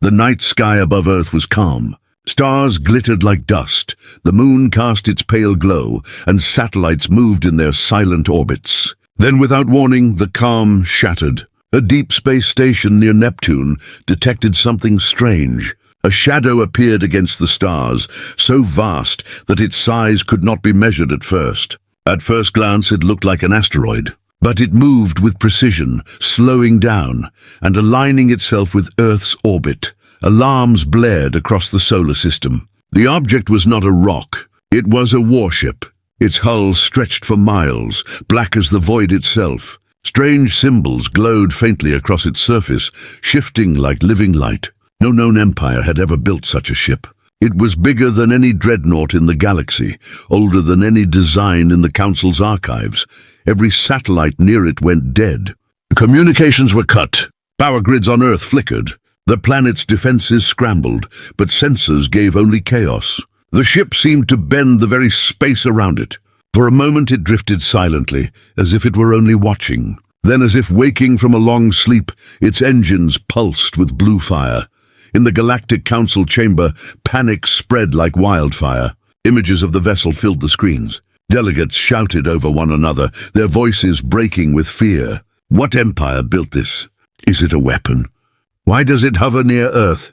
The night sky above Earth was calm. Stars glittered like dust, the moon cast its pale glow, and satellites moved in their silent orbits. Then, without warning, the calm shattered. A deep space station near Neptune detected something strange. A shadow appeared against the stars, so vast that its size could not be measured at first. At first glance, it looked like an asteroid. But it moved with precision, slowing down and aligning itself with Earth's orbit. Alarms blared across the solar system. The object was not a rock. It was a warship. Its hull stretched for miles, black as the void itself. Strange symbols glowed faintly across its surface, shifting like living light. No known empire had ever built such a ship. It was bigger than any dreadnought in the galaxy, older than any design in the Council's archives. Every satellite near it went dead. Communications were cut. Power grids on Earth flickered. The planet's defenses scrambled, but sensors gave only chaos. The ship seemed to bend the very space around it. For a moment it drifted silently, as if it were only watching. Then, as if waking from a long sleep, its engines pulsed with blue fire. In the Galactic Council chamber, panic spread like wildfire. Images of the vessel filled the screens. Delegates shouted over one another, their voices breaking with fear. What empire built this? Is it a weapon? Why does it hover near Earth?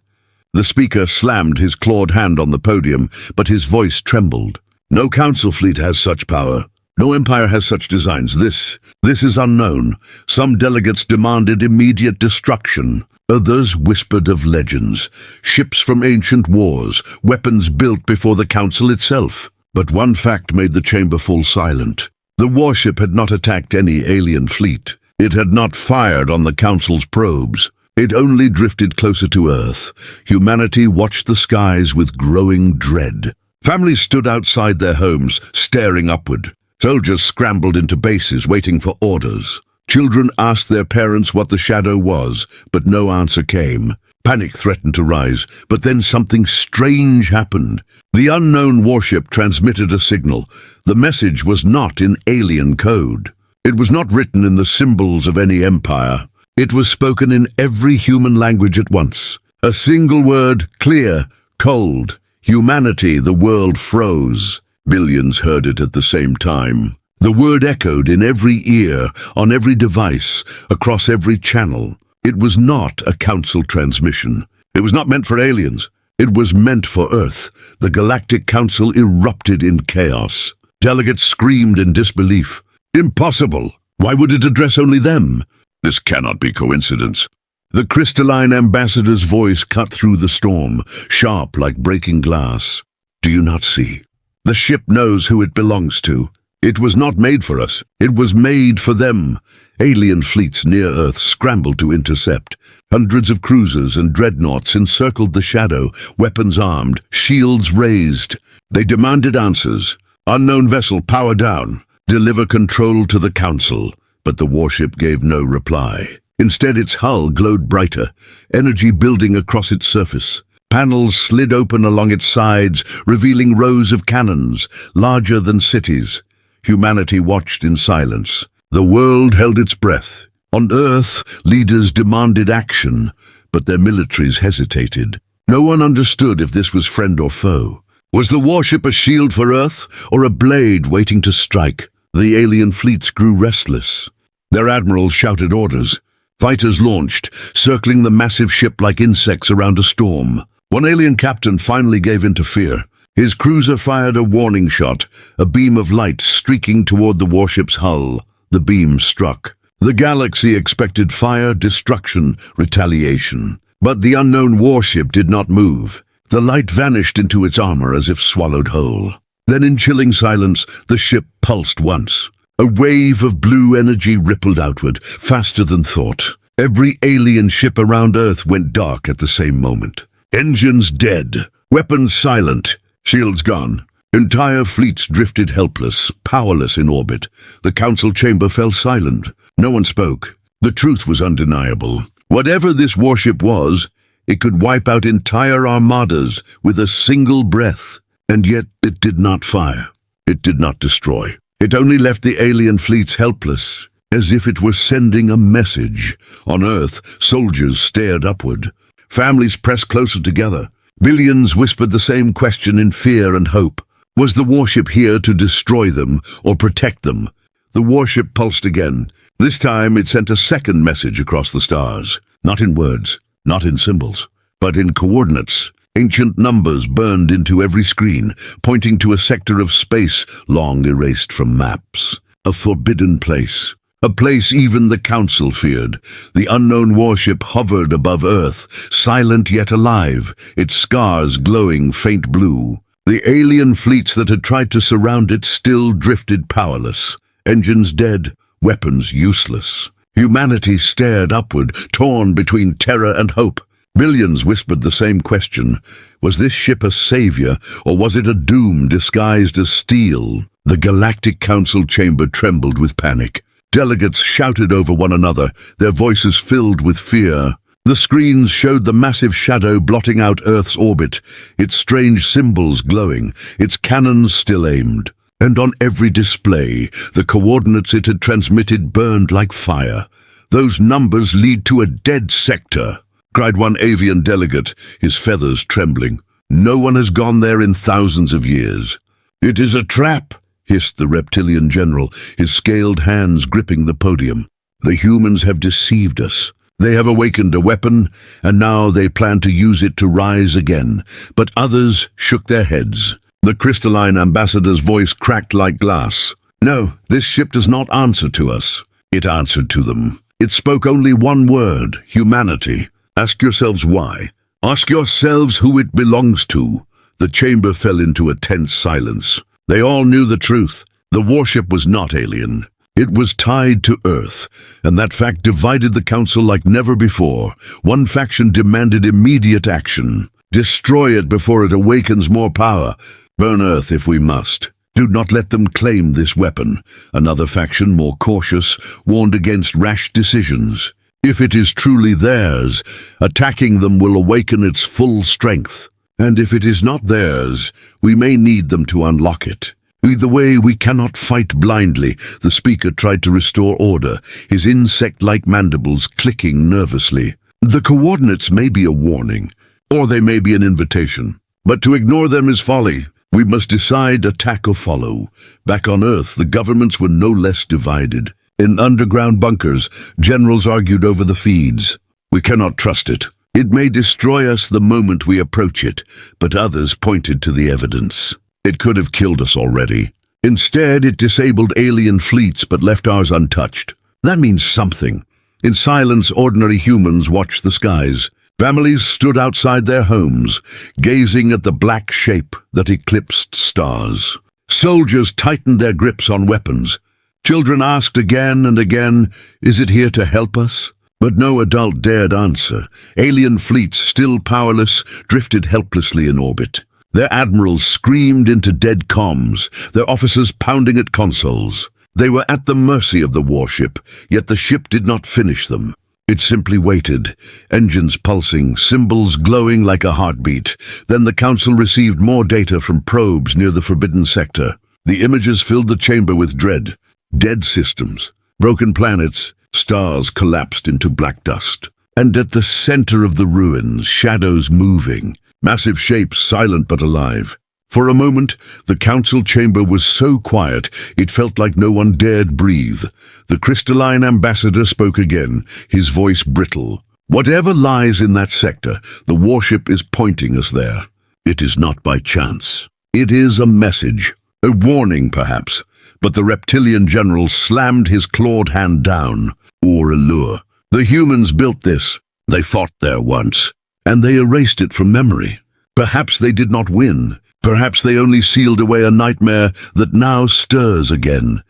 The speaker slammed his clawed hand on the podium, but his voice trembled. No council fleet has such power. No empire has such designs. This is unknown. Some delegates demanded immediate destruction. Others whispered of legends, ships from ancient wars, weapons built before the council itself. But one fact made the chamber fall silent. The warship had not attacked any alien fleet. It had not fired on the council's probes. It only drifted closer to Earth. Humanity watched the skies with growing dread. Families stood outside their homes, staring upward. Soldiers scrambled into bases, waiting for orders. Children asked their parents what the shadow was, but no answer came. Panic threatened to rise, but then something strange happened. The unknown warship transmitted a signal. The message was not in alien code. It was not written in the symbols of any empire. It was spoken in every human language at once. A single word, clear, cold. Humanity, the world froze. Billions heard it at the same time. The word echoed in every ear, on every device, across every channel. It was not a council transmission. It was not meant for aliens. It was meant for Earth. The Galactic Council erupted in chaos. Delegates screamed in disbelief. Impossible! Why would it address only them? This cannot be coincidence. The crystalline ambassador's voice cut through the storm, sharp like breaking glass. Do you not see? The ship knows who it belongs to. It was not made for us. It was made for them. Alien fleets near Earth scrambled to intercept. Hundreds of cruisers and dreadnoughts encircled the shadow, weapons armed, shields raised. They demanded answers. Unknown vessel, power down. Deliver control to the Council. But the warship gave no reply. Instead, its hull glowed brighter, energy building across its surface. Panels slid open along its sides, revealing rows of cannons, larger than cities. Humanity watched in silence. The world held its breath. On Earth, leaders demanded action, but their militaries hesitated. No one understood if this was friend or foe. Was the warship a shield for Earth, or a blade waiting to strike? The alien fleets grew restless. Their admirals shouted orders. Fighters launched, circling the massive ship like insects around a storm. One alien captain finally gave in to fear. His cruiser fired a warning shot, a beam of light streaking toward the warship's hull. The beam struck. The galaxy expected fire, destruction, retaliation. But the unknown warship did not move. The light vanished into its armor as if swallowed whole. Then in chilling silence, the ship pulsed once. A wave of blue energy rippled outward, faster than thought. Every alien ship around Earth went dark at the same moment. Engines dead, weapons silent, shields gone. Entire fleets drifted helpless, powerless in orbit. The council chamber fell silent. No one spoke. The truth was undeniable. Whatever this warship was, it could wipe out entire armadas with a single breath. And yet it did not fire. It did not destroy. It only left the alien fleets helpless, as if it were sending a message. On Earth, soldiers stared upward. Families pressed closer together. Billions whispered the same question in fear and hope. Was the warship here to destroy them or protect them? The warship pulsed again. This time it sent a second message across the stars. Not in words, not in symbols, but in coordinates. Ancient numbers burned into every screen, pointing to a sector of space long erased from maps. A forbidden place. A place even the Council feared. The unknown warship hovered above Earth, silent yet alive, its scars glowing faint blue. The alien fleets that had tried to surround it still drifted powerless. Engines dead, weapons useless. Humanity stared upward, torn between terror and hope. Billions whispered the same question. Was this ship a savior, or was it a doom disguised as steel? The Galactic Council chamber trembled with panic. Delegates shouted over one another, their voices filled with fear. The screens showed the massive shadow blotting out Earth's orbit, its strange symbols glowing, its cannons still aimed. And on every display, the coordinates it had transmitted burned like fire. "Those numbers lead to a dead sector," cried one avian delegate, his feathers trembling. "No one has gone there in thousands of years." "It is a trap," hissed the reptilian general, his scaled hands gripping the podium. "The humans have deceived us. They have awakened a weapon, and now they plan to use it to rise again." But others shook their heads. The crystalline ambassador's voice cracked like glass. "No, this ship does not answer to us." It answered to them. It spoke only one word: humanity. Ask yourselves why. Ask yourselves who it belongs to. The chamber fell into a tense silence. They all knew the truth. The warship was not alien. It was tied to Earth, and that fact divided the Council like never before. One faction demanded immediate action. Destroy it before it awakens more power. Burn Earth if we must. Do not let them claim this weapon. Another faction, more cautious, warned against rash decisions. If it is truly theirs, attacking them will awaken its full strength. And if it is not theirs, we may need them to unlock it. Either way, we cannot fight blindly. The speaker tried to restore order, his insect-like mandibles clicking nervously. The coordinates may be a warning, or they may be an invitation. But to ignore them is folly. We must decide attack or follow. Back on Earth, the governments were no less divided. In underground bunkers, generals argued over the feeds. We cannot trust it. It may destroy us the moment we approach it, but others pointed to the evidence. It could have killed us already. Instead, it disabled alien fleets but left ours untouched. That means something. In silence, ordinary humans watched the skies. Families stood outside their homes, gazing at the black shape that eclipsed stars. Soldiers tightened their grips on weapons. Children asked again and again, "Is it here to help us?" But no adult dared answer. Alien fleets, still powerless, drifted helplessly in orbit. Their admirals screamed into dead comms, their officers pounding at consoles. They were at the mercy of the warship, yet the ship did not finish them. It simply waited, engines pulsing, symbols glowing like a heartbeat. Then the Council received more data from probes near the Forbidden Sector. The images filled the chamber with dread. Dead systems, broken planets, stars collapsed into black dust. And at the center of the ruins, shadows moving, massive shapes silent but alive. For a moment, the Council chamber was so quiet it felt like no one dared breathe. The crystalline ambassador spoke again, his voice brittle. "Whatever lies in that sector, the warship is pointing us there. It is not by chance. It is a message, a warning perhaps." But the reptilian general slammed his clawed hand down. "Or a lure. The humans built this. They fought there once, and they erased it from memory. Perhaps they did not win. Perhaps they only sealed away a nightmare that now stirs again."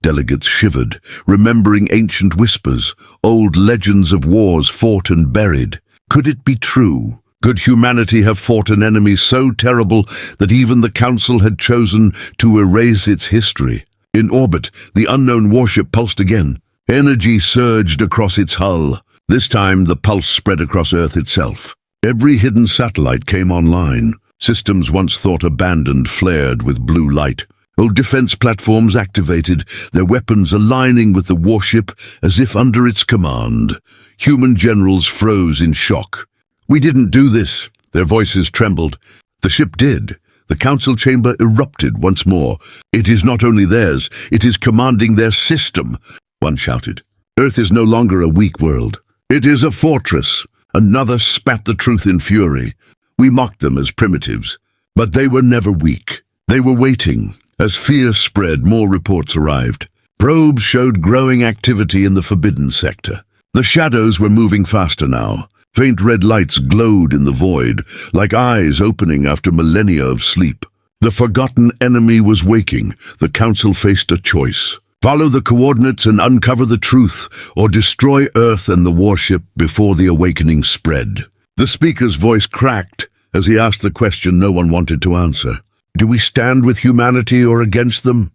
Delegates shivered, remembering ancient whispers, old legends of wars fought and buried. Could it be true? Could humanity have fought an enemy so terrible that even the Council had chosen to erase its history? In orbit, the unknown warship pulsed again. Energy surged across its hull. This time, the pulse spread across Earth itself. Every hidden satellite came online. Systems once thought abandoned flared with blue light. Old defense platforms activated, their weapons aligning with the warship as if under its command. Human generals froze in shock. "We didn't do this." Their voices trembled. "The ship did." The council chamber erupted once more. "It is not only theirs, it is commanding their system," one shouted. "Earth is no longer a weak world. It is a fortress." Another spat the truth in fury. "We mocked them as primitives, but they were never weak. They were waiting." As fear spread, more reports arrived. Probes showed growing activity in the forbidden sector. The shadows were moving faster now. Faint red lights glowed in the void, like eyes opening after millennia of sleep. The forgotten enemy was waking. The council faced a choice. Follow the coordinates and uncover the truth, or destroy Earth and the warship before the awakening spread. The speaker's voice cracked as he asked the question no one wanted to answer. Do we stand with humanity or against them?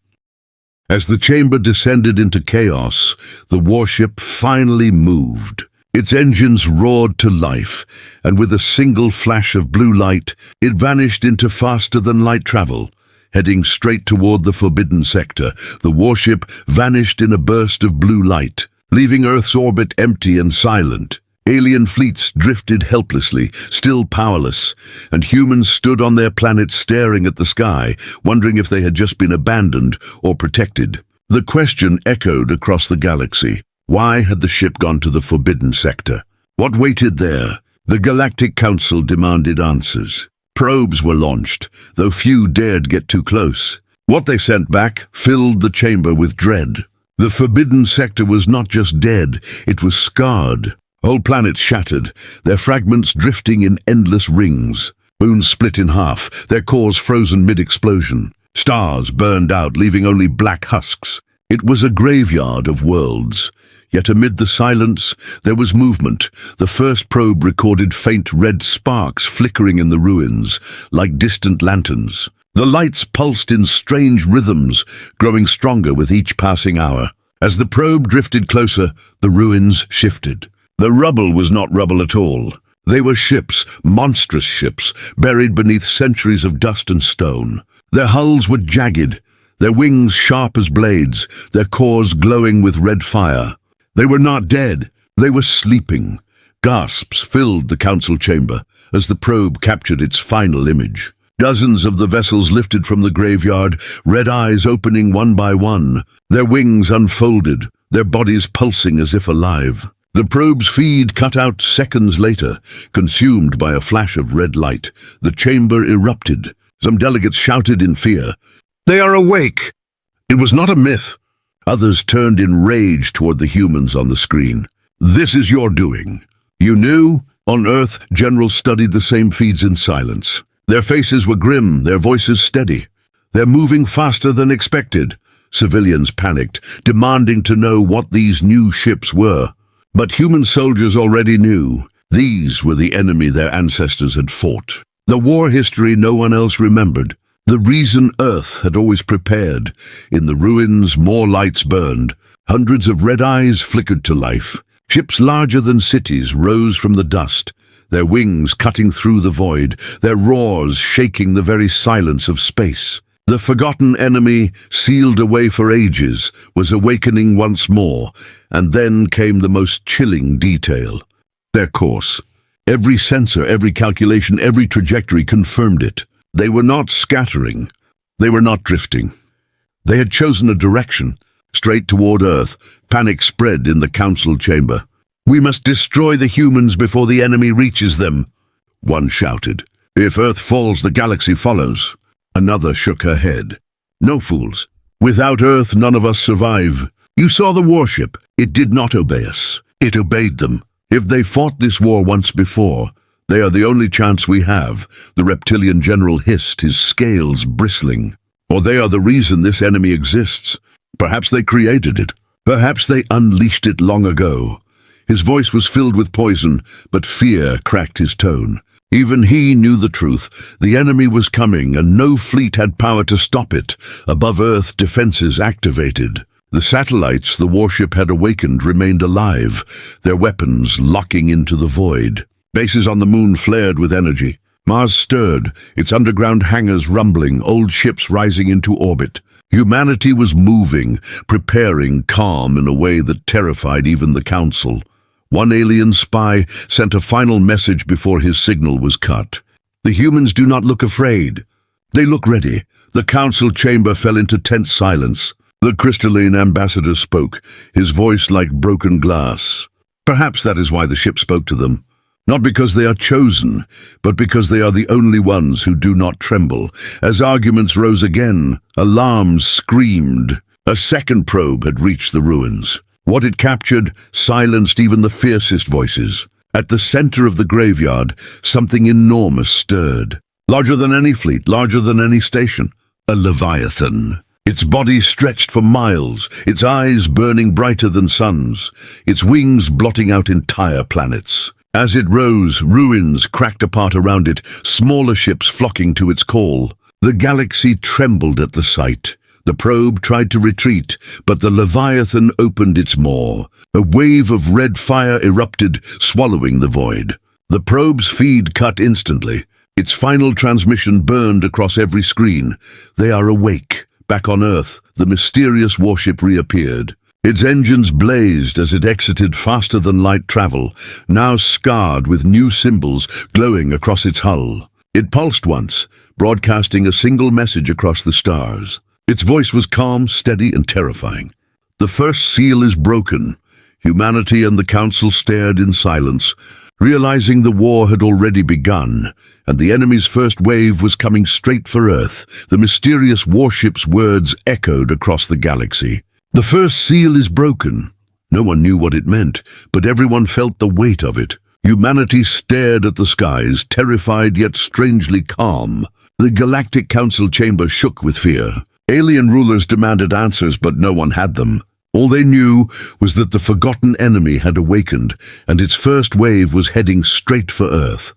As the chamber descended into chaos, the warship finally moved. Its engines roared to life, and with a single flash of blue light, it vanished into faster-than-light travel. Heading straight toward the forbidden sector, the warship vanished in a burst of blue light, leaving Earth's orbit empty and silent. Alien fleets drifted helplessly, still powerless, and humans stood on their planet staring at the sky, wondering if they had just been abandoned or protected. The question echoed across the galaxy. Why had the ship gone to the forbidden sector? What waited there? The Galactic Council demanded answers. Probes were launched, though few dared get too close. What they sent back filled the chamber with dread. The forbidden sector was not just dead, it was scarred. Whole planets shattered, their fragments drifting in endless rings. Moons split in half, their cores frozen mid-explosion. Stars burned out, leaving only black husks. It was a graveyard of worlds. Yet amid the silence, there was movement. The first probe recorded faint red sparks flickering in the ruins, like distant lanterns. The lights pulsed in strange rhythms, growing stronger with each passing hour. As the probe drifted closer, the ruins shifted. The rubble was not rubble at all. They were ships, monstrous ships, buried beneath centuries of dust and stone. Their hulls were jagged, their wings sharp as blades, their cores glowing with red fire. They were not dead, they were sleeping. Gasps filled the council chamber as the probe captured its final image. Dozens of the vessels lifted from the graveyard, red eyes opening one by one, their wings unfolded, their bodies pulsing as if alive. The probe's feed cut out seconds later, consumed by a flash of red light. The chamber erupted. Some delegates shouted in fear, "They are awake!" It was not a myth. Others turned in rage toward the humans on the screen. "This is your doing." You knew? On Earth, generals studied the same feeds in silence. Their faces were grim, their voices steady. "They're moving faster than expected." Civilians panicked, demanding to know what these new ships were. But human soldiers already knew. These were the enemy their ancestors had fought. The war history no one else remembered. The reason Earth had always prepared. In the ruins, more lights burned. Hundreds of red eyes flickered to life. Ships larger than cities rose from the dust, their wings cutting through the void, their roars shaking the very silence of space. The forgotten enemy, sealed away for ages, was awakening once more, and then came the most chilling detail. Their course. Every sensor, every calculation, every trajectory confirmed it. They were not scattering. They were not drifting. They had chosen a direction, straight toward Earth. Panic spread in the council chamber. "We must destroy the humans before the enemy reaches them," one shouted. "If Earth falls, the galaxy follows." Another shook her head. "No, fools. Without Earth, none of us survive. You saw the warship. It did not obey us. It obeyed them. If they fought this war once before, they are the only chance we have," the reptilian general hissed, his scales bristling. "Or they are the reason this enemy exists. Perhaps they created it. Perhaps they unleashed it long ago." His voice was filled with poison, but fear cracked his tone. Even he knew the truth. The enemy was coming, and no fleet had power to stop it. Above-Earth defenses activated. The satellites the warship had awakened remained alive, their weapons locking into the void. Bases on the moon flared with energy. Mars stirred, its underground hangars rumbling, old ships rising into orbit. Humanity was moving, preparing, calm in a way that terrified even the Council. One alien spy sent a final message before his signal was cut. The humans do not look afraid. They look ready. The council chamber fell into tense silence. The crystalline ambassador spoke, his voice like broken glass. Perhaps that is why the ship spoke to them. Not because they are chosen, but because they are the only ones who do not tremble. As arguments rose again, alarms screamed. A second probe had reached the ruins. What it captured silenced even the fiercest voices. At the center of the graveyard, something enormous stirred. Larger than any fleet, larger than any station. A leviathan. Its body stretched for miles, its eyes burning brighter than suns, its wings blotting out entire planets. As it rose, ruins cracked apart around it, smaller ships flocking to its call. The galaxy trembled at the sight. The probe tried to retreat, but the Leviathan opened its maw. A wave of red fire erupted, swallowing the void. The probe's feed cut instantly. Its final transmission burned across every screen. They are awake. Back on Earth, the mysterious warship reappeared. Its engines blazed as it exited faster than light travel, now scarred with new symbols glowing across its hull. It pulsed once, broadcasting a single message across the stars. Its voice was calm, steady, and terrifying. The first seal is broken. Humanity and the Council stared in silence, realizing the war had already begun, and the enemy's first wave was coming straight for Earth. The mysterious warship's words echoed across the galaxy. The first seal is broken. No one knew what it meant, but everyone felt the weight of it. Humanity stared at the skies, terrified yet strangely calm. The Galactic Council chamber shook with fear. Alien rulers demanded answers, but no one had them. All they knew was that the forgotten enemy had awakened, and its first wave was heading straight for Earth.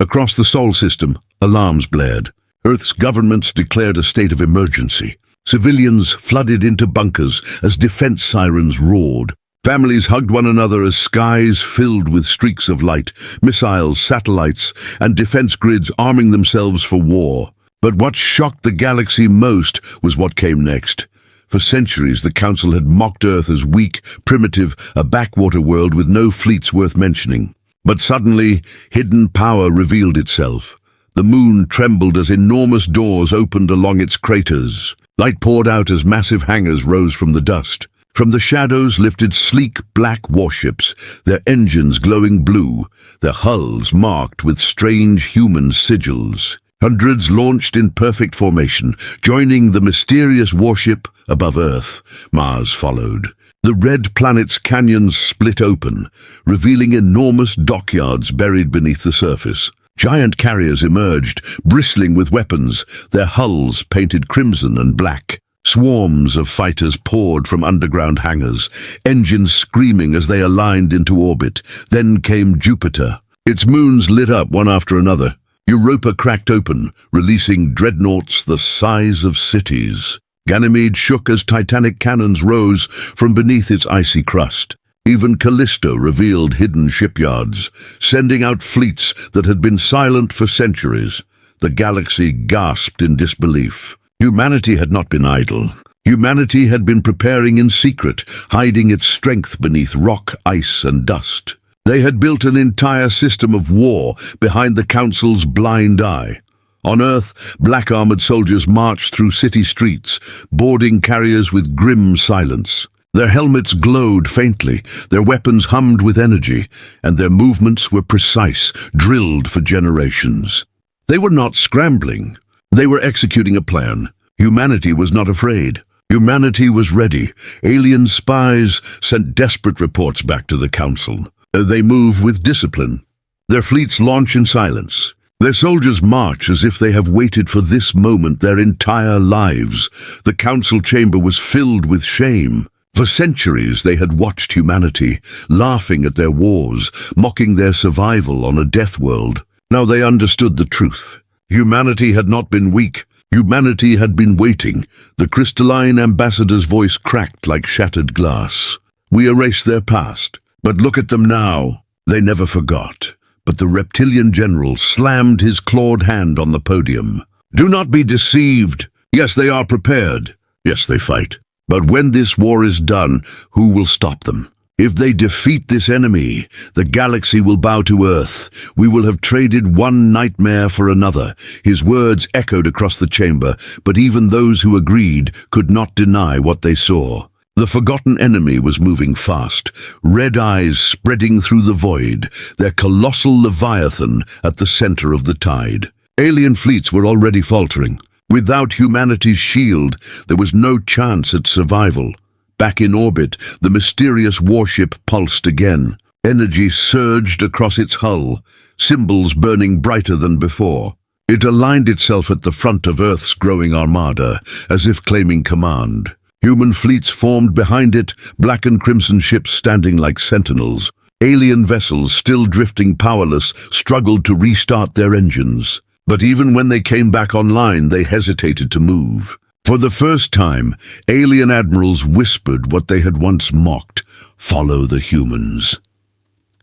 Across the Sol system, alarms blared. Earth's governments declared a state of emergency. Civilians flooded into bunkers as defense sirens roared. Families hugged one another as skies filled with streaks of light, missiles, satellites, and defense grids arming themselves for war. But what shocked the galaxy most was what came next. For centuries, the Council had mocked Earth as weak, primitive, a backwater world with no fleets worth mentioning. But suddenly, hidden power revealed itself. The moon trembled as enormous doors opened along its craters. Light poured out as massive hangars rose from the dust. From the shadows lifted sleek black warships, their engines glowing blue, their hulls marked with strange human sigils. Hundreds launched in perfect formation, joining the mysterious warship above Earth. Mars followed. The red planet's canyons split open, revealing enormous dockyards buried beneath the surface. Giant carriers emerged, bristling with weapons, their hulls painted crimson and black. Swarms of fighters poured from underground hangars, engines screaming as they aligned into orbit. Then came Jupiter. Its moons lit up one after another. Europa cracked open, releasing dreadnoughts the size of cities. Ganymede shook as titanic cannons rose from beneath its icy crust. Even Callisto revealed hidden shipyards, sending out fleets that had been silent for centuries. The galaxy gasped in disbelief. Humanity had not been idle. Humanity had been preparing in secret, hiding its strength beneath rock, ice, and dust. They had built an entire system of war behind the Council's blind eye. On Earth, black-armored soldiers marched through city streets, boarding carriers with grim silence. Their helmets glowed faintly, their weapons hummed with energy, and their movements were precise, drilled for generations. They were not scrambling. They were executing a plan. Humanity was not afraid. Humanity was ready. Alien spies sent desperate reports back to the Council. They move with discipline. Their fleets launch in silence. Their soldiers march as if they have waited for this moment their entire lives. The Council chamber was filled with shame. For centuries they had watched humanity, laughing at their wars, mocking their survival on a death world. Now they understood the truth. Humanity had not been weak. Humanity had been waiting. The crystalline ambassador's voice cracked like shattered glass. We erased their past, but look at them now. They never forgot. But the reptilian general slammed his clawed hand on the podium. Do not be deceived. Yes, they are prepared. Yes, they fight. But when this war is done, who will stop them? If they defeat this enemy, the galaxy will bow to Earth. We will have traded one nightmare for another." His words echoed across the chamber, but even those who agreed could not deny what they saw. The forgotten enemy was moving fast, red eyes spreading through the void, their colossal leviathan at the center of the tide. Alien fleets were already faltering. Without humanity's shield, there was no chance at survival. Back in orbit, the mysterious warship pulsed again. Energy surged across its hull, symbols burning brighter than before. It aligned itself at the front of Earth's growing armada, as if claiming command. Human fleets formed behind it, black and crimson ships standing like sentinels. Alien vessels, still drifting powerless, struggled to restart their engines. But even when they came back online, they hesitated to move. For the first time, alien admirals whispered what they had once mocked: "Follow the humans."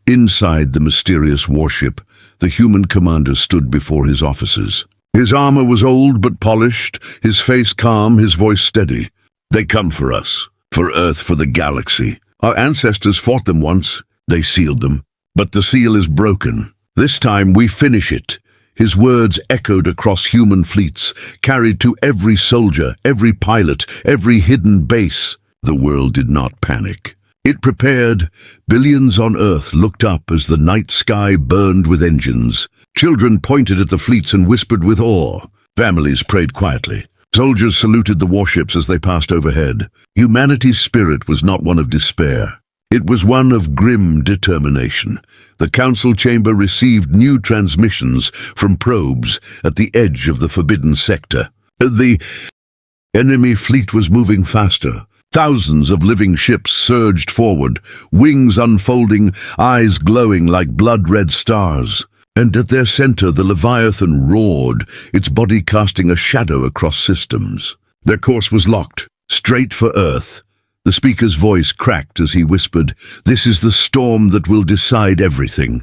Inside the mysterious warship, the human commander stood before his officers. His armor was old but polished, his face calm, his voice steady. "They come for us, for Earth, for the galaxy. Our ancestors fought them once. They sealed them. But the seal is broken. This time we finish it." His words echoed across human fleets, carried to every soldier, every pilot, every hidden base. The world did not panic. It prepared. Billions on Earth looked up as the night sky burned with engines. Children pointed at the fleets and whispered with awe. Families prayed quietly. Soldiers saluted the warships as they passed overhead. Humanity's spirit was not one of despair. It was one of grim determination. The council chamber received new transmissions from probes at the edge of the forbidden sector. The enemy fleet was moving faster. Thousands of living ships surged forward, wings unfolding, eyes glowing like blood-red stars. And at their center, the Leviathan roared, its body casting a shadow across systems. Their course was locked, straight for Earth. The speaker's voice cracked as he whispered, "This is the storm that will decide everything."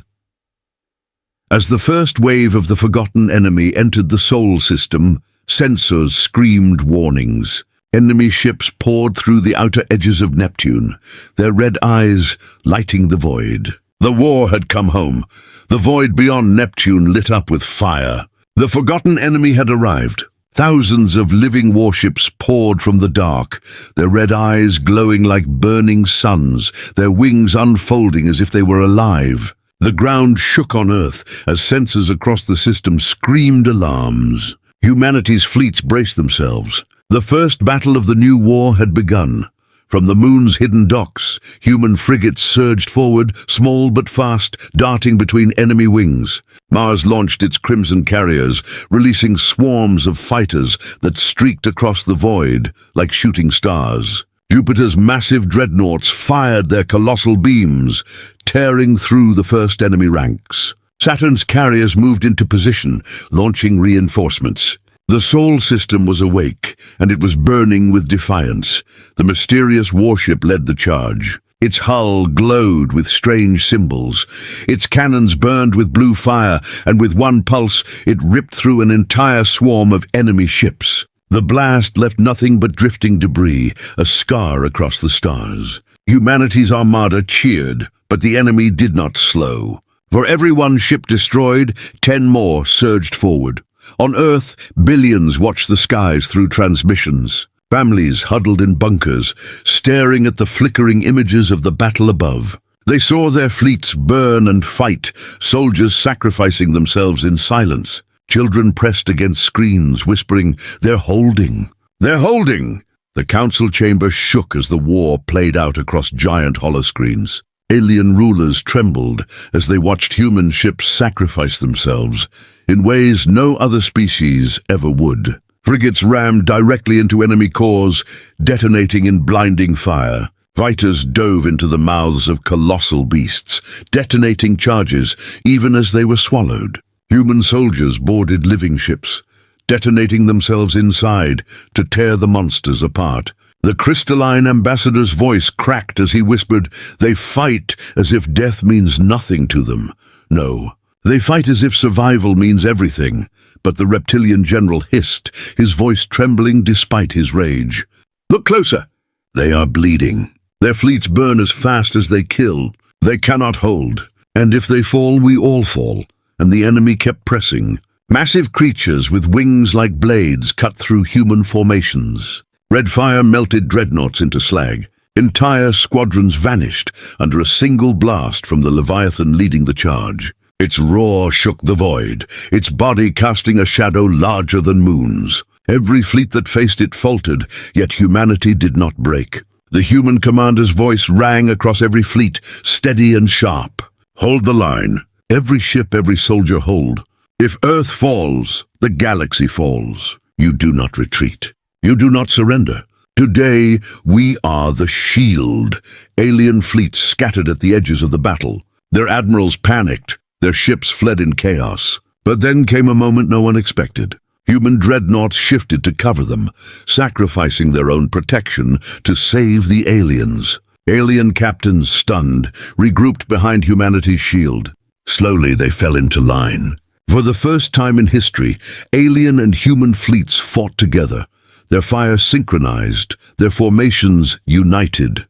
As the first wave of the forgotten enemy entered the Sol system, sensors screamed warnings. Enemy ships poured through the outer edges of Neptune, their red eyes lighting the void. The war had come home. The void beyond Neptune lit up with fire. The forgotten enemy had arrived. Thousands of living warships poured from the dark, their red eyes glowing like burning suns, their wings unfolding as if they were alive. The ground shook on Earth as sensors across the system screamed alarms. Humanity's fleets braced themselves. The first battle of the new war had begun. From the moon's hidden docks, human frigates surged forward, small but fast, darting between enemy wings. Mars launched its crimson carriers, releasing swarms of fighters that streaked across the void like shooting stars. Jupiter's massive dreadnoughts fired their colossal beams, tearing through the first enemy ranks. Saturn's carriers moved into position, launching reinforcements. The Sol system was awake, and it was burning with defiance. The mysterious warship led the charge. Its hull glowed with strange symbols. Its cannons burned with blue fire, and with one pulse, it ripped through an entire swarm of enemy ships. The blast left nothing but drifting debris, a scar across the stars. Humanity's armada cheered, but the enemy did not slow. For every one ship destroyed, 10 more surged forward. On Earth, billions watched the skies through transmissions. Families huddled in bunkers, staring at the flickering images of the battle above. They saw their fleets burn and fight, soldiers sacrificing themselves in silence. Children pressed against screens, whispering, "They're holding! They're holding!" The council chamber shook as the war played out across giant holoscreens. Alien rulers trembled as they watched human ships sacrifice themselves in ways no other species ever would. Frigates rammed directly into enemy cores, detonating in blinding fire. Fighters dove into the mouths of colossal beasts, detonating charges even as they were swallowed. Human soldiers boarded living ships, detonating themselves inside to tear the monsters apart. The crystalline ambassador's voice cracked as he whispered, "They fight as if death means nothing to them. No, they fight as if survival means everything." But the reptilian general hissed, his voice trembling despite his rage. "Look closer. They are bleeding." Their fleets burn as fast as they kill. They cannot hold. And if they fall, we all fall. And the enemy kept pressing. Massive creatures with wings like blades cut through human formations. Red fire melted dreadnoughts into slag. Entire squadrons vanished under a single blast from the Leviathan leading the charge. Its roar shook the void, its body casting a shadow larger than moons. Every fleet that faced it faltered, yet humanity did not break. The human commander's voice rang across every fleet, steady and sharp. Hold the line. Every ship, every soldier hold. If Earth falls, the galaxy falls. You do not retreat. You do not surrender. Today, we are the shield. Alien fleets scattered at the edges of the battle. Their admirals panicked. Their ships fled in chaos. But then came a moment no one expected. Human dreadnoughts shifted to cover them, sacrificing their own protection to save the aliens. Alien captains, stunned, regrouped behind humanity's shield. Slowly they fell into line. For the first time in history, alien and human fleets fought together. Their fire synchronized, their formations united.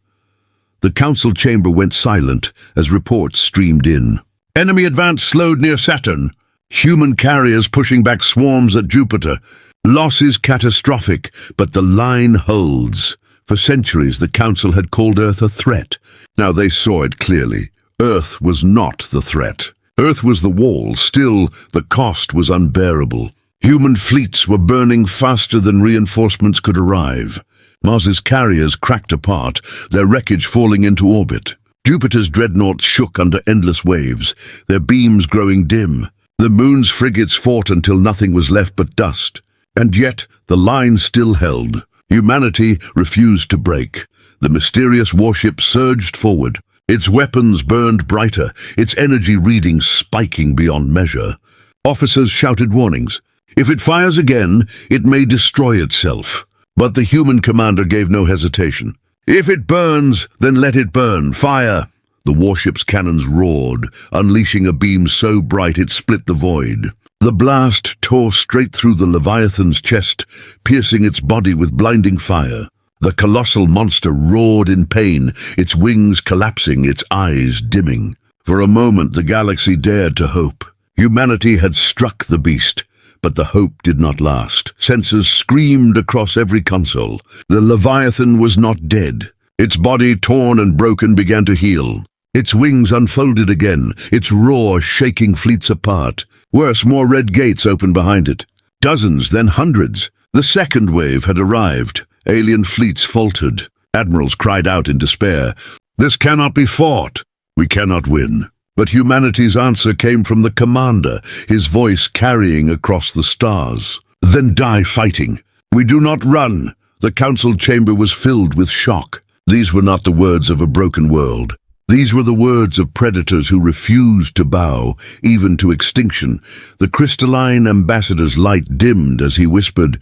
The council chamber went silent as reports streamed in. Enemy advance slowed near Saturn. Human carriers pushing back swarms at Jupiter. Losses catastrophic, but the line holds. For centuries, the Council had called Earth a threat. Now they saw it clearly. Earth was not the threat. Earth was the wall. Still, the cost was unbearable. Human fleets were burning faster than reinforcements could arrive. Mars's carriers cracked apart, their wreckage falling into orbit. Jupiter's dreadnoughts shook under endless waves, their beams growing dim. The moon's frigates fought until nothing was left but dust. And yet, the line still held. Humanity refused to break. The mysterious warship surged forward. Its weapons burned brighter, its energy readings spiking beyond measure. Officers shouted warnings. If it fires again, it may destroy itself. But the human commander gave no hesitation. If it burns, then let it burn. Fire! The warship's cannons roared, unleashing a beam so bright it split the void. The blast tore straight through the Leviathan's chest, piercing its body with blinding fire. The colossal monster roared in pain, its wings collapsing, its eyes dimming. For a moment the galaxy dared to hope. Humanity had struck the beast, but the hope did not last. Sensors screamed across every console. The Leviathan was not dead. Its body, torn and broken, began to heal. Its wings unfolded again, its roar shaking fleets apart. Worse, more red gates opened behind it. Dozens, then hundreds. The second wave had arrived. Alien fleets faltered. Admirals cried out in despair. This cannot be fought. We cannot win. But humanity's answer came from the commander, his voice carrying across the stars. Then die fighting. We do not run. The council chamber was filled with shock. These were not the words of a broken world. These were the words of predators who refused to bow, even to extinction. The crystalline ambassador's light dimmed as he whispered,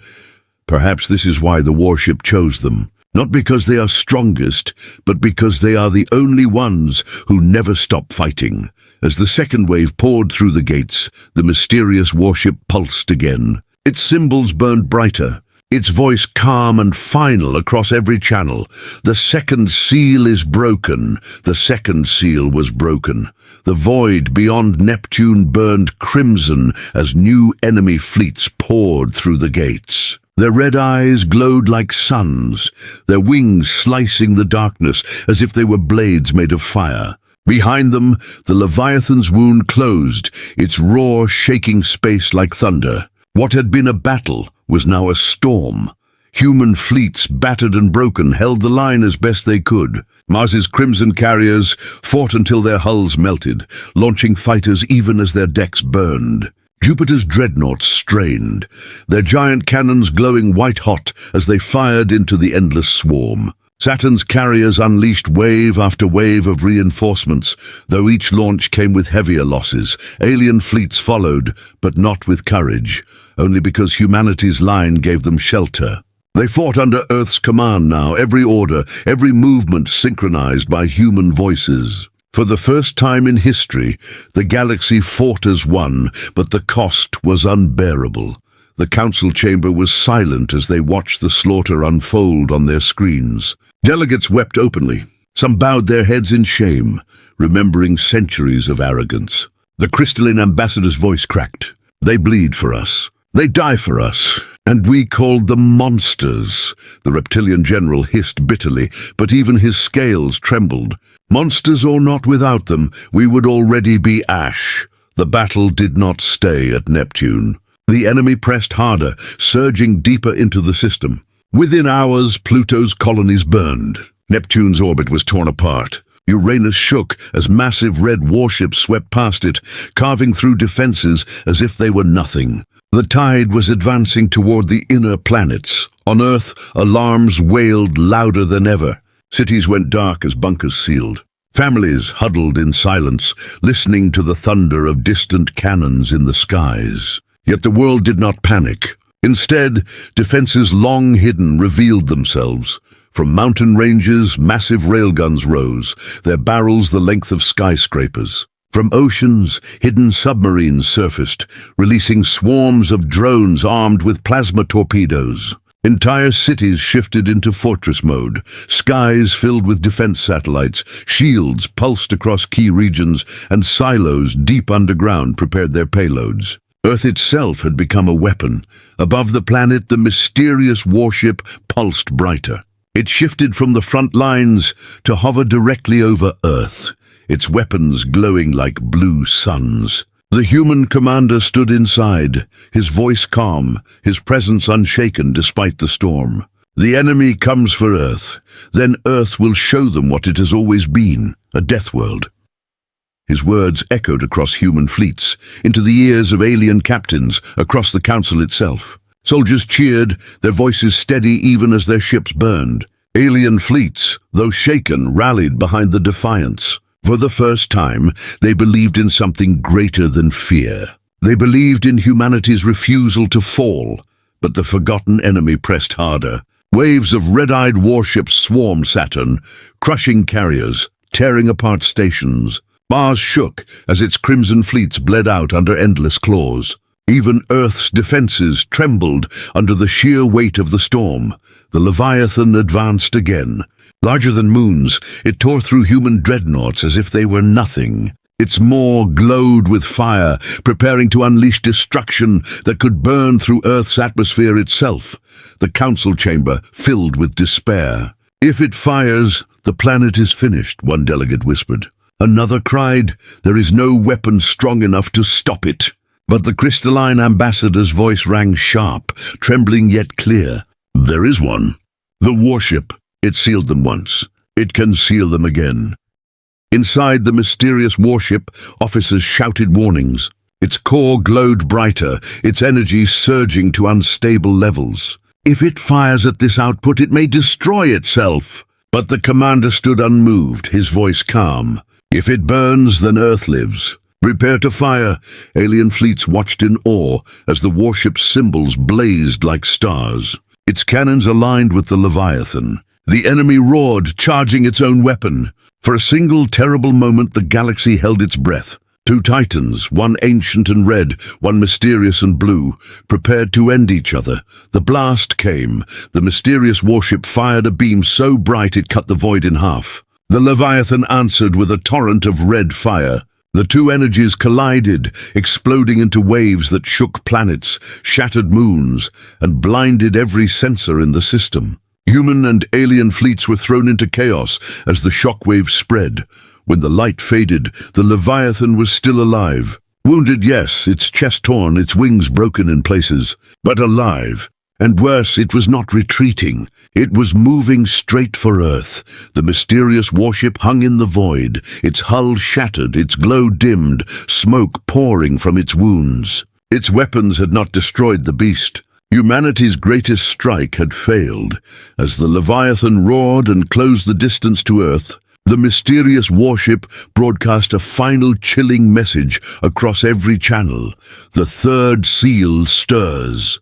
"Perhaps this is why the warship chose them. Not because they are strongest, but because they are the only ones who never stop fighting." As the second wave poured through the gates, the mysterious warship pulsed again. Its symbols burned brighter, its voice calm and final across every channel. The second seal is broken. The second seal was broken. The void beyond Neptune burned crimson as new enemy fleets poured through the gates. Their red eyes glowed like suns, their wings slicing the darkness as if they were blades made of fire. Behind them, the Leviathan's wound closed, its roar shaking space like thunder. What had been a battle was now a storm. Human fleets, battered and broken, held the line as best they could. Mars's crimson carriers fought until their hulls melted, launching fighters even as their decks burned. Jupiter's dreadnoughts strained, their giant cannons glowing white-hot as they fired into the endless swarm. Saturn's carriers unleashed wave after wave of reinforcements, though each launch came with heavier losses. Alien fleets followed, but not with courage, only because humanity's line gave them shelter. They fought under Earth's command now, every order, every movement synchronized by human voices. For the first time in history, the galaxy fought as one, but the cost was unbearable. The council chamber was silent as they watched the slaughter unfold on their screens. Delegates wept openly. Some bowed their heads in shame, remembering centuries of arrogance. The crystalline ambassador's voice cracked. They bleed for us. They die for us. And we called them monsters. The reptilian general hissed bitterly, but even his scales trembled. Monsters or not, without them, we would already be ash. The battle did not stay at Neptune. The enemy pressed harder, surging deeper into the system. Within hours, Pluto's colonies burned. Neptune's orbit was torn apart. Uranus shook as massive red warships swept past it, carving through defenses as if they were nothing. The tide was advancing toward the inner planets. On Earth, alarms wailed louder than ever. Cities went dark as bunkers sealed. Families huddled in silence, listening to the thunder of distant cannons in the skies. Yet the world did not panic. Instead, defenses long hidden revealed themselves. From mountain ranges, massive railguns rose, their barrels the length of skyscrapers. From oceans, hidden submarines surfaced, releasing swarms of drones armed with plasma torpedoes. Entire cities shifted into fortress mode, skies filled with defense satellites, shields pulsed across key regions, and silos deep underground prepared their payloads. Earth itself had become a weapon. Above the planet, the mysterious warship pulsed brighter. It shifted from the front lines to hover directly over Earth, its weapons glowing like blue suns. The human commander stood inside, his voice calm, his presence unshaken despite the storm. The enemy comes for Earth, then Earth will show them what it has always been, a death world. His words echoed across human fleets, into the ears of alien captains, across the council itself. Soldiers cheered, their voices steady even as their ships burned. Alien fleets, though shaken, rallied behind the defiance. For the first time, they believed in something greater than fear. They believed in humanity's refusal to fall, but the forgotten enemy pressed harder. Waves of red-eyed warships swarmed Saturn, crushing carriers, tearing apart stations. Mars shook as its crimson fleets bled out under endless claws. Even Earth's defenses trembled under the sheer weight of the storm. The Leviathan advanced again. Larger than moons, it tore through human dreadnoughts as if they were nothing. Its maw glowed with fire, preparing to unleash destruction that could burn through Earth's atmosphere itself. The council chamber filled with despair. "If it fires, the planet is finished," one delegate whispered. Another cried, "There is no weapon strong enough to stop it." But the crystalline ambassador's voice rang sharp, trembling yet clear. "There is one. The warship. It sealed them once. It can seal them again." Inside the mysterious warship, officers shouted warnings. Its core glowed brighter, its energy surging to unstable levels. "If it fires at this output, it may destroy itself." But the commander stood unmoved, his voice calm. "If it burns, then Earth lives. Prepare to fire." Alien fleets watched in awe as the warship's symbols blazed like stars. Its cannons aligned with the Leviathan. The enemy roared, charging its own weapon. For a single terrible moment, the galaxy held its breath. Two titans, one ancient and red, one mysterious and blue, prepared to end each other. The blast came. The mysterious warship fired a beam so bright it cut the void in half. The Leviathan answered with a torrent of red fire. The two energies collided, exploding into waves that shook planets, shattered moons, and blinded every sensor in the system. Human and alien fleets were thrown into chaos as the shockwave spread. When the light faded, the Leviathan was still alive. Wounded, yes, its chest torn, its wings broken in places, but alive. And worse, it was not retreating. It was moving straight for Earth. The mysterious warship hung in the void, its hull shattered, its glow dimmed, smoke pouring from its wounds. Its weapons had not destroyed the beast. Humanity's greatest strike had failed. As the Leviathan roared and closed the distance to Earth, the mysterious warship broadcast a final chilling message across every channel. The third seal stirs.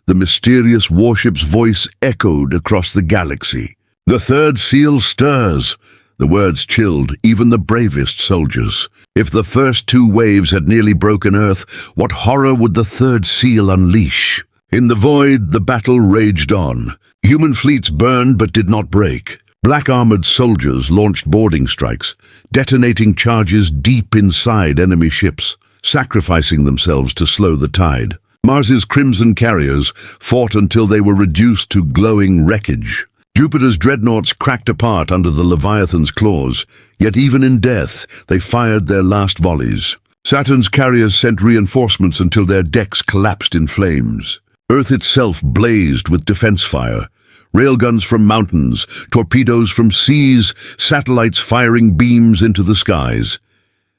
The mysterious warship's voice echoed across the galaxy. "The third seal stirs." The words chilled even the bravest soldiers. If the first two waves had nearly broken Earth, what horror would the third seal unleash? In the void, the battle raged on. Human fleets burned but did not break. Black-armored soldiers launched boarding strikes, detonating charges deep inside enemy ships, sacrificing themselves to slow the tide. Mars's crimson carriers fought until they were reduced to glowing wreckage. Jupiter's dreadnoughts cracked apart under the Leviathan's claws, yet even in death they fired their last volleys. Saturn's carriers sent reinforcements until their decks collapsed in flames. Earth itself blazed with defense fire. Railguns from mountains, torpedoes from seas, satellites firing beams into the skies.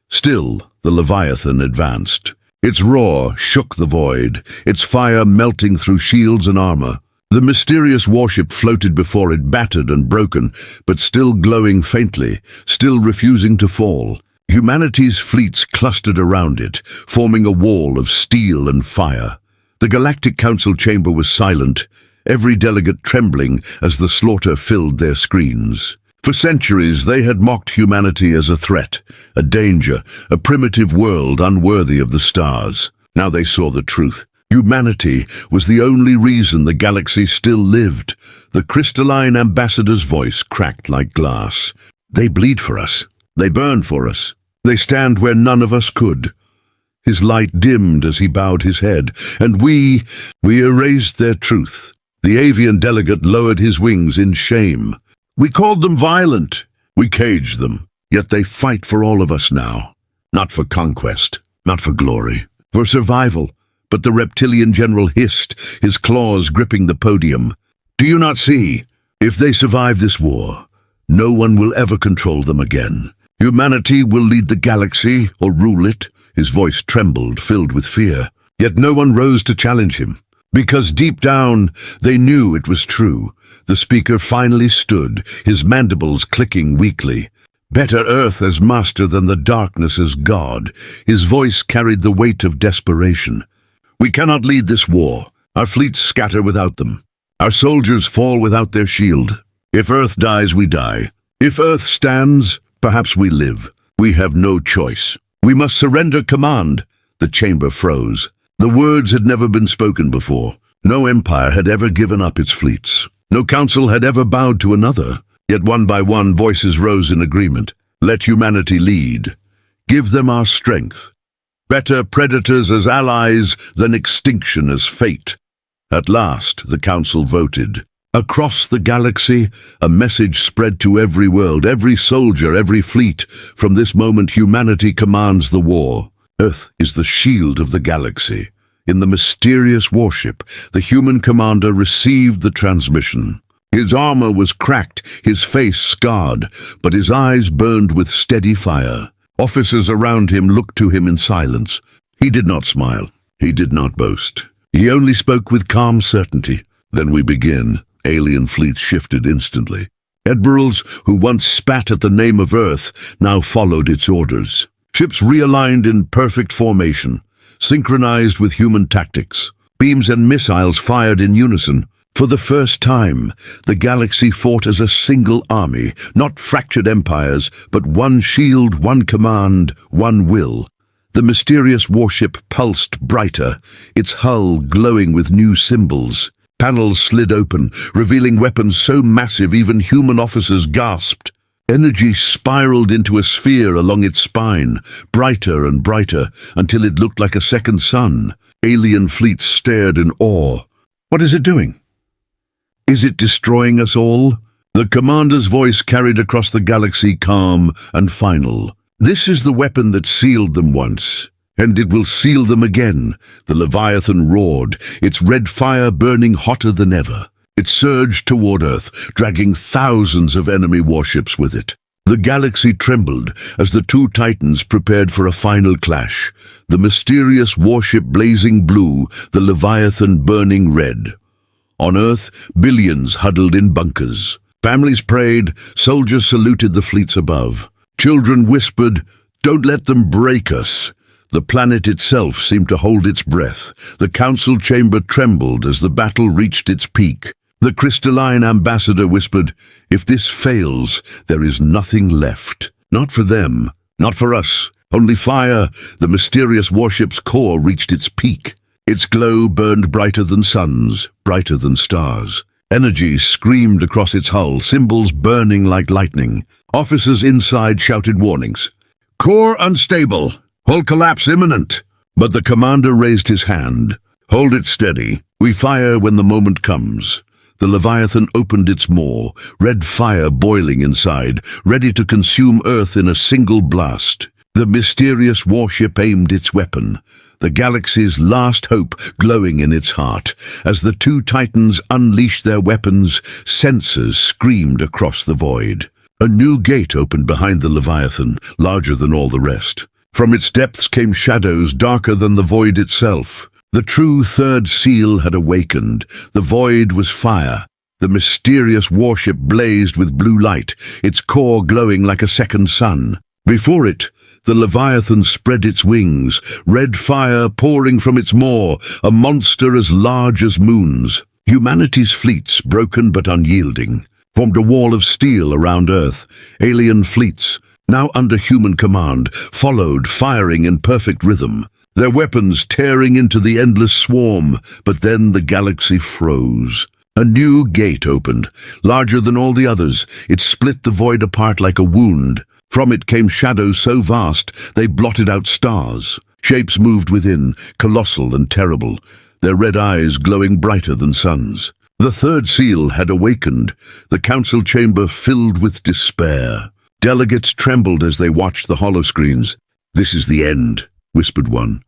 Still, the Leviathan advanced. Its roar shook the void, its fire melting through shields and armor. The mysterious warship floated before it, battered and broken, but still glowing faintly, still refusing to fall. Humanity's fleets clustered around it, forming a wall of steel and fire. The Galactic Council chamber was silent, every delegate trembling as the slaughter filled their screens. For centuries they had mocked humanity as a threat, a danger, a primitive world unworthy of the stars. Now they saw the truth. Humanity was the only reason the galaxy still lived. The crystalline ambassador's voice cracked like glass. They bleed for us. They burn for us. They stand where none of us could. His light dimmed as he bowed his head, and we erased their truth. The avian delegate lowered his wings in shame. We called them violent. We caged them. Yet they fight for all of us now. Not for conquest, not for glory, for survival. But the reptilian general hissed, his claws gripping the podium. Do you not see? If they survive this war, no one will ever control them again. Humanity will lead the galaxy or rule it. His voice trembled, filled with fear. Yet no one rose to challenge him. Because deep down, they knew it was true. The speaker finally stood, his mandibles clicking weakly. Better Earth as master than the darkness as God. His voice carried the weight of desperation. We cannot lead this war. Our fleets scatter without them. Our soldiers fall without their shield. If Earth dies, we die. If Earth stands, perhaps we live. We have no choice. We must surrender command. The chamber froze. The words had never been spoken before. No empire had ever given up its fleets. No council had ever bowed to another. Yet one by one, voices rose in agreement. Let humanity lead. Give them our strength. Better predators as allies than extinction as fate. At last, the council voted. Across the galaxy, a message spread to every world, every soldier, every fleet. From this moment, humanity commands the war. Earth is the shield of the galaxy. In the mysterious warship, the human commander received the transmission. His armor was cracked, his face scarred, but his eyes burned with steady fire. Officers around him looked to him in silence. He did not smile. He did not boast. He only spoke with calm certainty. Then we begin. Alien fleets shifted instantly. Admirals who once spat at the name of Earth now followed its orders. Ships realigned in perfect formation, synchronized with human tactics. Beams and missiles fired in unison. For the first time, the galaxy fought as a single army, not fractured empires, but one shield, one command, one will. The mysterious warship pulsed brighter, its hull glowing with new symbols. Panels slid open, revealing weapons so massive even human officers gasped. Energy spiraled into a sphere along its spine, brighter and brighter, until it looked like a second sun. Alien fleets stared in awe. What is it doing? Is it destroying us all? The commander's voice carried across the galaxy, calm and final. This is the weapon that sealed them once, and it will seal them again. The Leviathan roared, its red fire burning hotter than ever. It surged toward Earth, dragging thousands of enemy warships with it. The galaxy trembled as the two titans prepared for a final clash. The mysterious warship blazing blue, the Leviathan burning red. On Earth, billions huddled in bunkers. Families prayed, soldiers saluted the fleets above. Children whispered, "Don't let them break us." The planet itself seemed to hold its breath. The council chamber trembled as the battle reached its peak. The crystalline ambassador whispered, "If this fails, there is nothing left. Not for them, not for us. Only fire." The mysterious warship's core reached its peak. Its glow burned brighter than suns, brighter than stars. Energy screamed across its hull, symbols burning like lightning. Officers inside shouted warnings. "Core unstable. Hull collapse imminent." But the commander raised his hand. "Hold it steady. We fire when the moment comes." The Leviathan opened its maw, red fire boiling inside, ready to consume Earth in a single blast. The mysterious warship aimed its weapon, the galaxy's last hope glowing in its heart. As the two titans unleashed their weapons, sensors screamed across the void. A new gate opened behind the Leviathan, larger than all the rest. From its depths came shadows darker than the void itself. The true third seal had awakened. The void was fire. The mysterious warship blazed with blue light, its core glowing like a second sun. Before it, the Leviathan spread its wings, red fire pouring from its maw, a monster as large as moons. Humanity's fleets, broken but unyielding, formed a wall of steel around Earth. Alien fleets, now under human command, followed, firing in perfect rhythm, their weapons tearing into the endless swarm. But then the galaxy froze. A new gate opened, larger than all the others. It split the void apart like a wound. From it came shadows so vast they blotted out stars. Shapes moved within, colossal and terrible, their red eyes glowing brighter than suns. The third seal had awakened, the council chamber filled with despair. Delegates trembled as they watched the holoscreens. "This is the end," whispered one.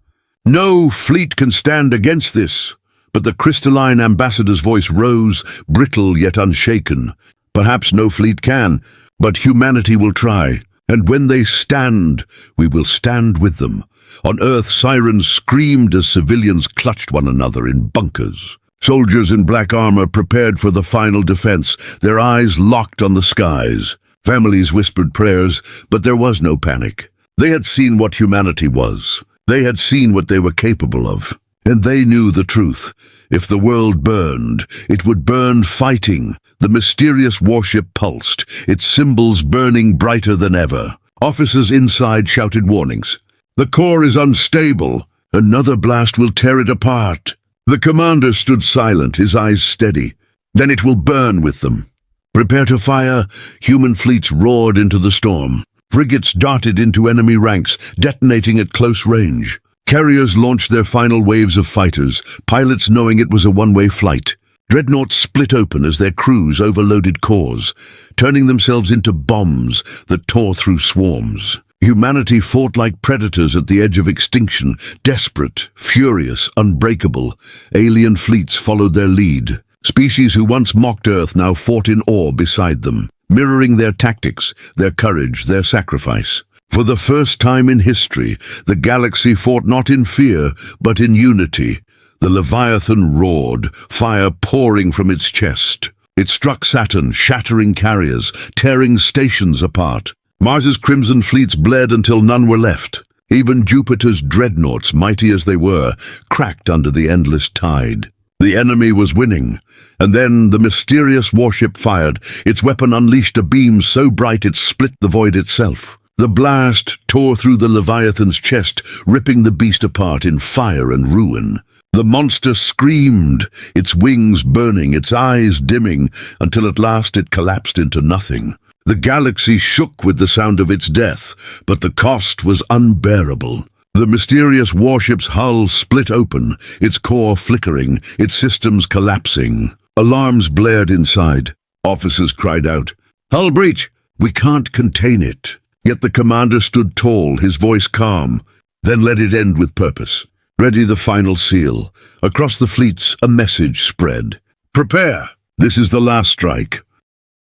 "No fleet can stand against this." But the crystalline ambassador's voice rose, brittle yet unshaken. "Perhaps no fleet can, but humanity will try. And when they stand, we will stand with them." On Earth, sirens screamed as civilians clutched one another in bunkers. Soldiers in black armor prepared for the final defense, their eyes locked on the skies. Families whispered prayers, but there was no panic. They had seen what humanity was. They had seen what they were capable of. And they knew the truth. If the world burned, it would burn fighting. The mysterious warship pulsed, its symbols burning brighter than ever. Officers inside shouted warnings. "The core is unstable. Another blast will tear it apart." The commander stood silent, his eyes steady. "Then it will burn with them." "Prepare to fire." Human fleets roared into the storm. Frigates darted into enemy ranks, detonating at close range. Carriers launched their final waves of fighters, pilots knowing it was a one-way flight. Dreadnoughts split open as their crews overloaded cores, turning themselves into bombs that tore through swarms. Humanity fought like predators at the edge of extinction, desperate, furious, unbreakable. Alien fleets followed their lead. Species who once mocked Earth now fought in awe beside them, mirroring their tactics, their courage, their sacrifice. For the first time in history, the galaxy fought not in fear, but in unity. The Leviathan roared, fire pouring from its chest. It struck Saturn, shattering carriers, tearing stations apart. Mars's crimson fleets bled until none were left. Even Jupiter's dreadnoughts, mighty as they were, cracked under the endless tide. The enemy was winning. And then the mysterious warship fired. Its weapon unleashed a beam so bright it split the void itself. The blast tore through the Leviathan's chest, ripping the beast apart in fire and ruin. The monster screamed, its wings burning, its eyes dimming, until at last it collapsed into nothing. The galaxy shook with the sound of its death, but the cost was unbearable. The mysterious warship's hull split open, its core flickering, its systems collapsing. Alarms blared inside. Officers cried out, "Hull breach! We can't contain it." Yet the commander stood tall, his voice calm, then let it end with purpose. Ready the final seal. Across the fleets, a message spread. "Prepare! This is the last strike."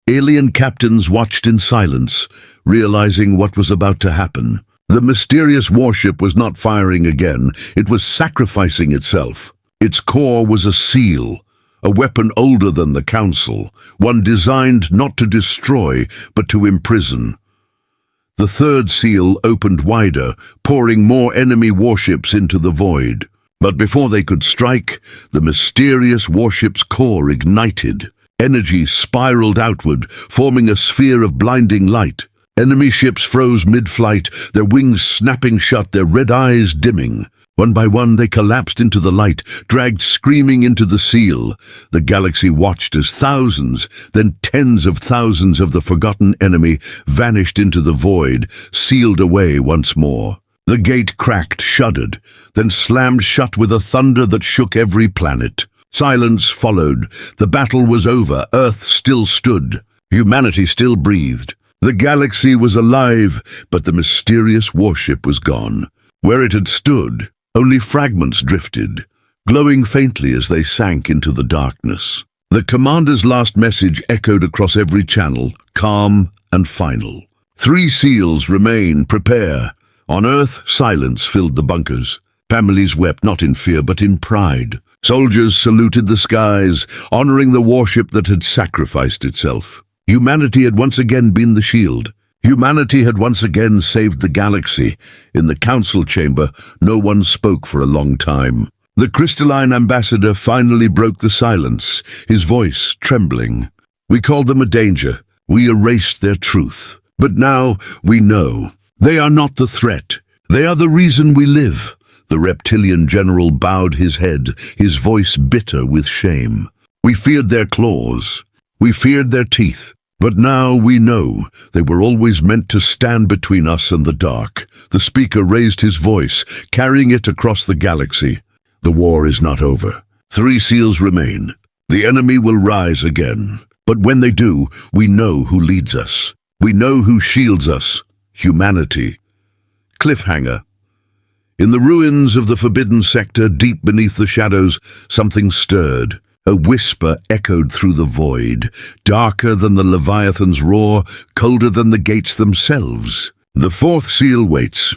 Alien captains watched in silence, realizing what was about to happen. The mysterious warship was not firing again, it was sacrificing itself. Its core was a seal, a weapon older than the Council, one designed not to destroy, but to imprison. The third seal opened wider, pouring more enemy warships into the void. But before they could strike, the mysterious warship's core ignited. Energy spiraled outward, forming a sphere of blinding light. Enemy ships froze mid-flight, their wings snapping shut, their red eyes dimming. One by one they collapsed into the light, dragged screaming into the seal. The galaxy watched as thousands, then tens of thousands of the forgotten enemy vanished into the void, sealed away once more. The gate cracked, shuddered, then slammed shut with a thunder that shook every planet. Silence followed. The battle was over. Earth still stood. Humanity still breathed. The galaxy was alive, but the mysterious warship was gone. Where it had stood, only fragments drifted, glowing faintly as they sank into the darkness. The commander's last message echoed across every channel, calm and final. 3 seals remain, prepare. On Earth, silence filled the bunkers. Families wept not in fear but in pride. Soldiers saluted the skies, honoring the warship that had sacrificed itself. Humanity had once again been the shield. Humanity had once again saved the galaxy. In the council chamber, no one spoke for a long time. The crystalline ambassador finally broke the silence, his voice trembling. We called them a danger. We erased their truth. But now we know. They are not the threat. They are the reason we live. The reptilian general bowed his head, his voice bitter with shame. We feared their claws. We feared their teeth. But now we know they were always meant to stand between us and the dark. The speaker raised his voice, carrying it across the galaxy. The war is not over. 3 seals remain. The enemy will rise again. But when they do, we know who leads us. We know who shields us. Humanity. Cliffhanger. In the ruins of the forbidden sector, deep beneath the shadows, something stirred. A whisper echoed through the void, darker than the Leviathan's roar, colder than the gates themselves. The 4th seal waits,